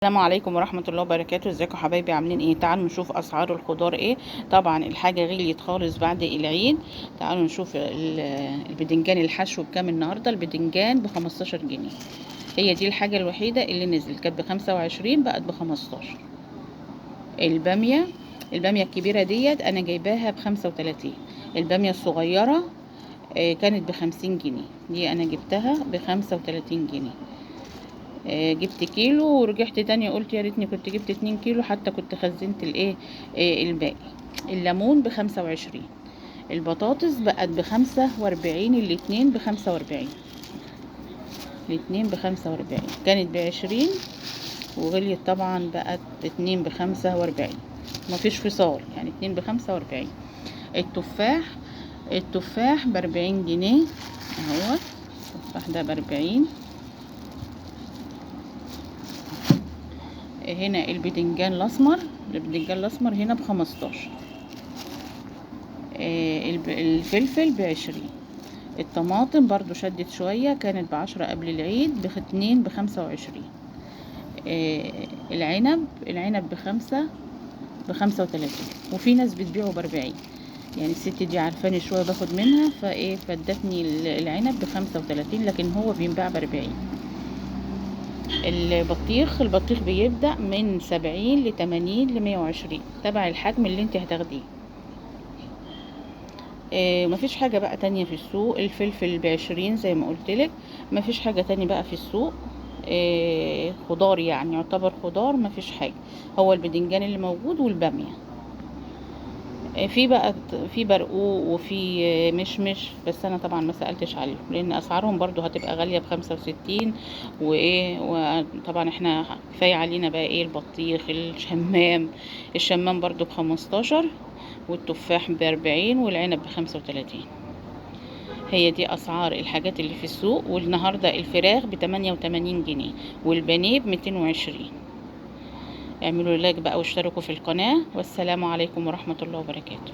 السلام عليكم ورحمة الله وبركاته. ازيكم حبايبي، عاملين ايه؟ تعالوا نشوف اسعار الخضار ايه. طبعا الحاجة غليت خالص بعد العيد. تعالوا نشوف البدنجان الحشو بكام النهاردة. البدنجان ب15 جنيه. هي دي الحاجة الوحيدة اللي نزلت، كانت ب25 بقت ب15. البامية الكبيرة ديت انا جايباها ب35. البامية الصغيرة كانت ب50 جنيه، دي انا جبتها ب35 جنيه. جبت كيلو ورجعت تاني قلت يا ريتني كنت جبت 2 كيلو، حتى كنت خزنت الايه الباقي. الليمون ب25. البطاطس بقت ب45، الاتنين ب45 كانت ب20 وغليت طبعا بقت اتنين ب45. مفيش فصال يعني، اتنين ب45. التفاح ب40 جنيه اهو. التفاح ده ب40. هنا البدنجان الاسمر هنا ب15. الفلفل ب20. الطماطم برضو شدت شوية، كانت ب10 قبل العيد، ب2 ب25. العنب ب35، وفي ناس بتبيعه ب40. يعني الست دي عارفاني شوية باخد منها فادتني العنب ب35، لكن هو بينباع ب40. البطيخ بيبدأ من 70 ل80 ل120، تبع الحجم اللي انت هتاخديه. مفيش حاجة بقى تانية في السوق. الفلفل ب20 زي ما قلتلك. مفيش حاجة تانية بقى في السوق. خضار يعني يعتبر خضار، مفيش حاجة. هو البدنجان اللي موجود والبامية. في بقى في برقوق وفي مشمش، بس انا طبعا ما سألتش عليهم لان اسعارهم برضو هتبقى غالية ب65. وطبعا احنا كفاية علينا بقى البطيخ، الشمام برضو ب15، والتفاح ب40، والعنب ب35. هي دي اسعار الحاجات اللي في السوق. والنهاردة الفراخ ب88 جنيه، والبانيه ب220. اعملوا لايك بقى واشتركوا في القناة، والسلام عليكم ورحمة الله وبركاته.